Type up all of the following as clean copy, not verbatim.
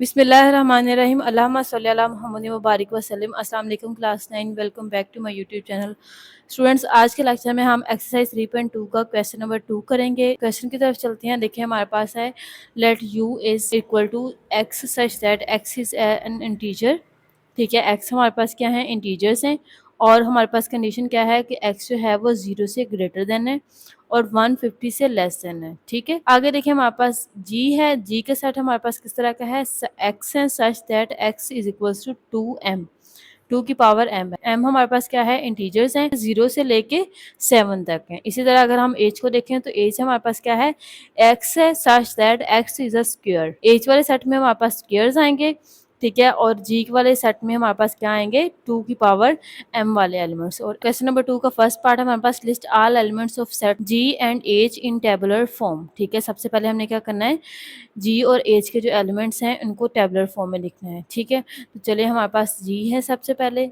बिस्मिल्लाहिर्रहमानिर्रहीम अल्लाहुम्मा सल्ली अला मुहम्मद व बारिक वसल्लम। अस्सलाम वालेकुम class 9, welcome back to my YouTube channel. Students, आज के लेक्चर में हम एक्सरसाइज 3.2 का क्वेश्चन नंबर 2 करेंगे। क्वेश्चन की तरफ चलते हैं। देखिए हमारे पास है let u is equal to x such that x is an integer. ठीक है, x हमारे पास क्या है, इंटीजर्स हैं, और हमारे पास कंडीशन क्या है कि x जो है वो 0 से ग्रेटर देन है और 150 से लेस देन है। ठीक है, आगे देखिए हमारे पास g है। g के सेट हमारे पास किस तरह का है, x है such that x is equals to 2m, 2 की पावर m है। m हमारे पास क्या है, इंटीजर्स हैं, 0 से लेके 7 तक हैं। इसी तरह अगर हम एज को देखें तो एज हमारे पास क्या है, x है such that x is a square. एज वाले सेट में हमारे पास स्क्वायर्स आएंगे, ठीक है, और जी वाले सेट में हमारे पास क्या आएंगे, 2 की पावर m वाले एलिमेंट्स। और क्वेश्चन नंबर 2 का फर्स्ट पार्ट हमारे पास list all elements of set G and as in tabular form. ठीक है, सबसे पहले हमने क्या करना है, जी और एज के जो एलिमेंट्स हैं उनको टेबुलर फॉर्म में लिखना है। ठीक है, तो चलिए हमारे पास जी है। सबसे पहले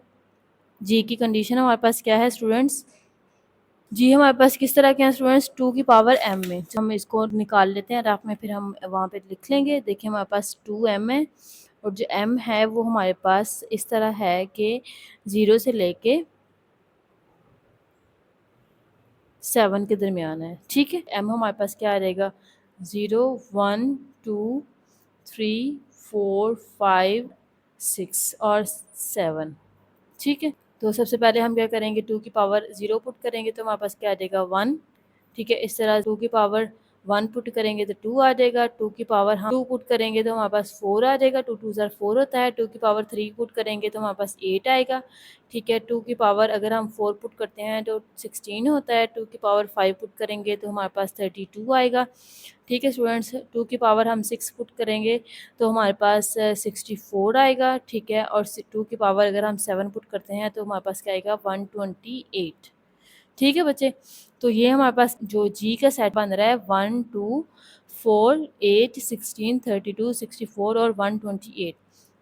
जी की कंडीशन हमारे पास क्या है स्टूडेंट्स, जी हमारे पास किस तरह के हैं स्टूडेंट्स, 2 की पावर m में। तो हम इसको निकाल लेते हैं रफ में, फिर हम वहाँ पे लिख लेंगे। देखिए हमारे पास 2m है, और जो m है वो हमारे पास इस तरह है कि 0 से लेके 7 के दरमियान है। ठीक है, m हमारे पास क्या आ जाएगा, 0 1 2 3 4 5 6 और 7। ठीक है, तो सबसे पहले हम क्या करेंगे, 2 की पावर 0 पुट करेंगे तो हमारे पास क्या आ जाएगा, 1। ठीक है, इस तरह 2 की पावर 1 पुट करेंगे तो 2 आ जाएगा। 2 की पावर हम 2 पुट करेंगे तो हमारे पास 4 आ जाएगा। 2 2 ज़र 4 होता है। 2 की पावर 3 पुट करेंगे तो हमारे पास 8 आएगा। ठीक है, 2 की पावर अगर हम 4 पुट करते हैं तो 16 होता है। 2 की पावर 5 पुट करेंगे तो हमारे पास 32 आएगा। ठीक है स्टूडेंट्स, 2 की पावर हम 6 पुट करेंगे तो हमारे पास 64 आएगा। ठीक है, और 2 की पावर अगर हम 7 पुट करते हैं तो हमारे पास क्या आएगा, 128। ठीक है बच्चे, तो ये हमारे पास जो जी का सेट बन रहा है 1 2 4 8 16 32 64 और 128।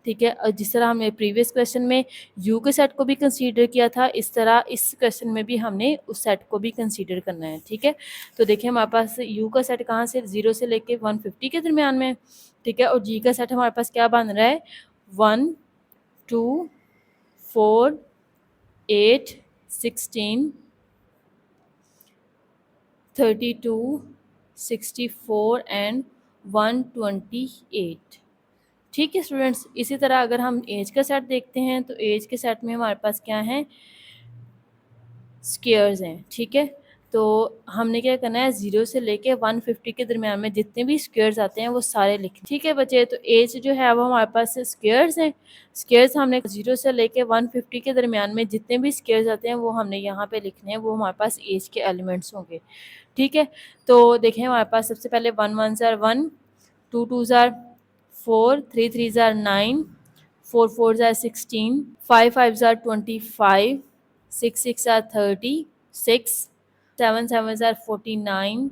ठीक है, और जिस तरह हमने प्रीवियस क्वेश्चन में यू के सेट को भी कंसीडर किया था, इस तरह इस क्वेश्चन में भी हमने उस सेट को भी कंसीडर करना है। ठीक है, तो देखिए हमारे पास यू का सेट कहाँ से, 0 से लेके 150 के दरमियान में। ठीक है, और जी का सेट हमारे पास क्या बन रहा है, 1 2 4 8 16 32 64 एंड 128। ठीक है स्टूडेंट्स, इसी तरह अगर हम एज का सेट देखते हैं तो एज के सेट में हमारे पास क्या है, स्क्वायर्स हैं। ठीक है, तो हमने क्या करना है, 0 से लेके 150 के दरमियान में जितने भी स्क्वायर्स आते हैं वो सारे लिखें। ठीक है बच्चे, तो एज जो है वो हमारे पास स्क्वायर्स हैं। स्क्वायर्स हमने 0 से लेके 150 के दरमियान में जितने भी स्क्वायर्स आते हैं वो हमने यहाँ पे लिखने हैं, वो हमारे पास एज के एलिमेंट्स होंगे। ठीक है, तो देखें हमारे पास सबसे पहले 1 1 ज़ार 1, 2 2 ज़ार 4, 3 3 ज़ार 9, 4 4 ज़ार 16, 5 5 ज़ार 25, 6 6 ज़ार 36, 7 7 ज़ार 49।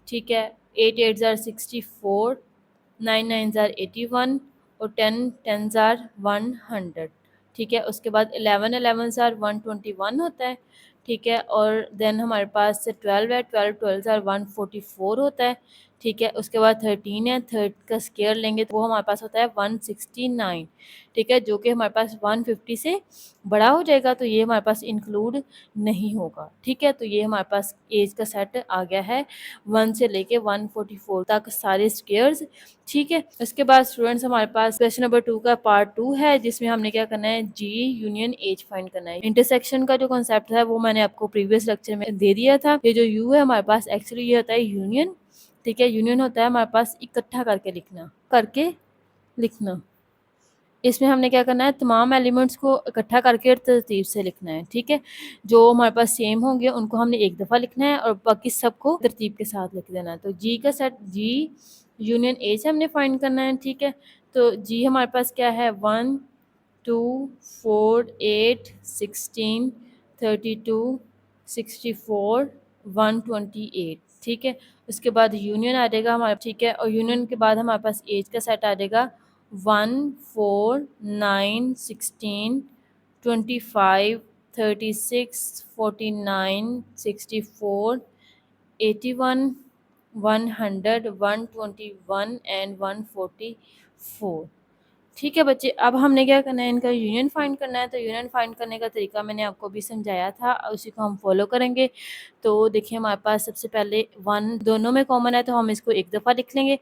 ठीक है, 8 8 ज़ार 64, 9 9 ज़ार 81 और 10 10 ज़ार 100। ठीक है, उसके बाद 11 11 ज़ार 121 होता है। ठीक है, और देन हमारे पास 12 है, 12 12 ज़ार 144 होता है। ठीक है, उसके बाद 13 है, 3 का स्क्वायर लेंगे तो वो हमारे पास होता है 169। ठीक है, जो कि हमारे पास 150 से बड़ा हो जाएगा, तो ये हमारे पास इंक्लूड नहीं होगा। ठीक है, तो ये हमारे पास एज का सेट आ गया है 1 से लेके 144 तक सारे स्क्वायर्स। ठीक है, उसके बाद स्टूडेंट्स हमारे पास क्वेश्चन नंबर 2 का पार्ट 2 है, जिसमें हमने क्या करना है, जी यूनियन एज फाइंड करना है। इंटरसेक्शन का जो कॉन्सेप्ट है वो मैंने आपको प्रीवियस लेक्चर में दे दिया था। ये जो यू है हमारे पास एक्चुअली ये होता है यूनियन। ठीक है, यूनियन होता है हमारे पास इकट्ठा करके लिखना। इसमें हमने क्या करना है, तमाम एलिमेंट्स को इकट्ठा करके तरतीब से लिखना है। ठीक है, जो हमारे पास सेम होंगे उनको हमने एक दफ़ा लिखना है और बाकी सबको तरतीब के साथ लिख देना है। तो जी का सेट, जी यूनियन ए से हमने फाइंड करना है। ठीक है, तो जी हमारे पास क्या है, 1 2 4 8 16 32 64 128। ठीक है, उसके बाद यूनियन आ जाएगा हमारे। ठीक है, और यूनियन के बाद हमारे पास एज का सेट आ जाएगा 1 4 9 16 25 36 49 64 81 100 121 एंड 144। ठीक है बच्चे, अब हमने क्या करना है, इनका यूनियन फाइंड करना है। तो यूनियन फाइंड करने का तरीका मैंने आपको अभी समझाया था, उसी को हम फॉलो करेंगे। तो देखिए हमारे पास सबसे पहले 1 दोनों में कॉमन है, तो हम इसको एक दफ़ा लिख लेंगे।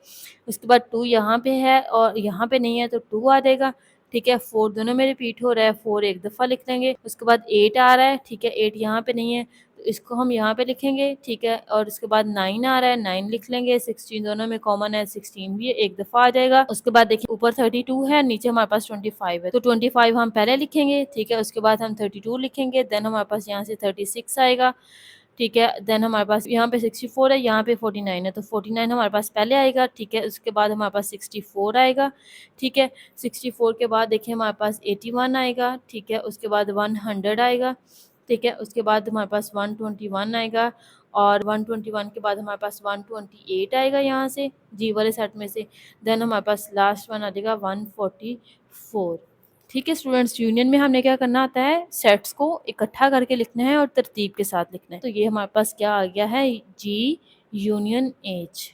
उसके बाद 2 यहाँ पे है और यहाँ पे नहीं है, तो 2 आ जाएगा। ठीक है, 4 दोनों में रिपीट हो रहा है, 4 एक दफ़ा लिख लेंगे। उसके बाद 8 आ रहा है, ठीक है, 8 यहाँ पे नहीं है, तो इसको हम यहाँ पे लिखेंगे। ठीक है, और उसके बाद 9 आ रहा है, 9 लिख लेंगे। 16 दोनों में कॉमन है, 16 भी एक दफ़ा आ जाएगा। उसके बाद देखिए ऊपर 32 है, नीचे हमारे पास 25 है, तो 25 हम पहले लिखेंगे। ठीक है, उसके बाद हम 32 लिखेंगे, देन हमारे पास यहाँ से 36 आएगा। ठीक है, देन हमारे पास यहाँ पे 64 है, यहाँ पे 49 है, तो 49 हमारे पास पहले आएगा। ठीक है, उसके बाद हमारे पास 64 आएगा। ठीक है, 64 के बाद देखिए हमारे पास 81 आएगा। ठीक है, उसके बाद 100 आएगा। ठीक है, उसके बाद हमारे पास 121 आएगा, और 121 के बाद हमारे पास 128 आएगा यहाँ से जी वाले सेट में से। देन हमारे पास लास्ट वन आ जाएगा 144। ठीक है स्टूडेंट्स, यूनियन में हमने क्या करना आता है, सेट्स को इकट्ठा करके लिखना है और तरतीब के साथ लिखना है। तो ये हमारे पास क्या आ गया है, जी यूनियन एच।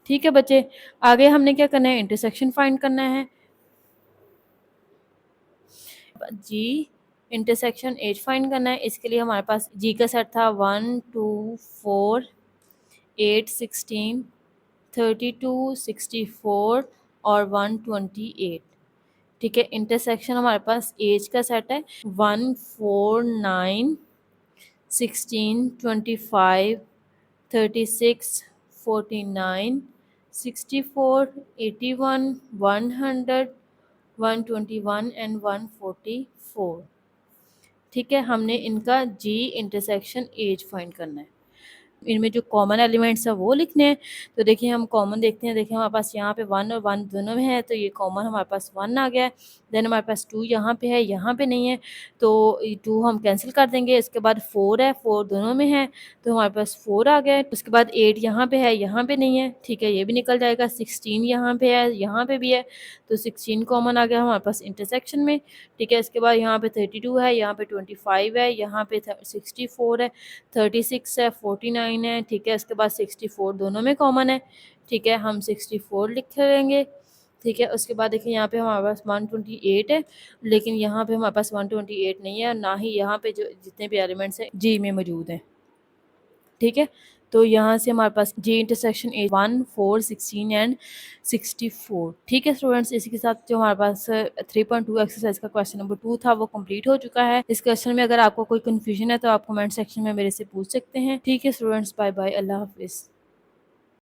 ठीक है बच्चे, आगे हमने क्या करना है, इंटरसेक्शन फाइंड करना है। जी इंटरसेक्शन एच फाइंड करना है। इसके लिए हमारे पास जी का सेट था 1 2 4 8 16 32 64 और 128। ठीक है, इंटरसेक्शन हमारे पास एज का सेट है 1 4 9 16 25 36 49 64 81 100 121 एंड 144। ठीक है, हमने इनका जी इंटरसेक्शन एज फाइंड करना है। इनमें जो कॉमन एलिमेंट्स है वो लिखने हैं। तो देखिए हम कॉमन देखते हैं, देखिए हमारे पास यहाँ पे 1 और 1 दोनों में है, तो ये कॉमन हमारे पास 1 आ गया है। देन हमारे पास 2 यहाँ पे है, यहाँ पे नहीं है, तो 2 हम कैंसिल कर देंगे। इसके बाद 4 है, 4 दोनों में है, तो हमारे पास 4 आ गया है। उसके बाद 8 यहाँ पे है, यहाँ पे नहीं है, ठीक है, ये भी निकल जाएगा। 16 यहाँ पे है, यहाँ पे भी है, तो 16 कॉमन आ गया हमारे पास इंटरसेक्शन में। ठीक है, इसके बाद यहाँ पे 32 है, यहाँ पे 25 है, यहाँ पे 64 है, 36 है, 49 है। ठीक है, इसके बाद 64 दोनों में कॉमन है। ठीक है, हम 64 लिख लेंगे। ठीक है, उसके बाद देखिए यहाँ पे हमारे पास 128 है, लेकिन यहाँ पे हमारे पास 128 नहीं है, ना ही यहाँ पे जो जितने भी एलिमेंट्स हैं जी में मौजूद हैं। ठीक है, तो यहाँ से हमारे पास जी इंटरसेक्शन 1 4 16 एंड 64। ठीक है स्टूडेंट्स, इसी के साथ जो हमारे पास 3.2 एक्सरसाइज का क्वेश्चन नंबर 2 था वो कंप्लीट हो चुका है। इस क्वेश्चन में अगर आपको कोई कन्फ्यूजन है तो आप कमेंट सेक्शन में मेरे से पूछ सकते हैं। ठीक है स्टूडेंट्स, बाय बाय, अल्लाह हाफिज़।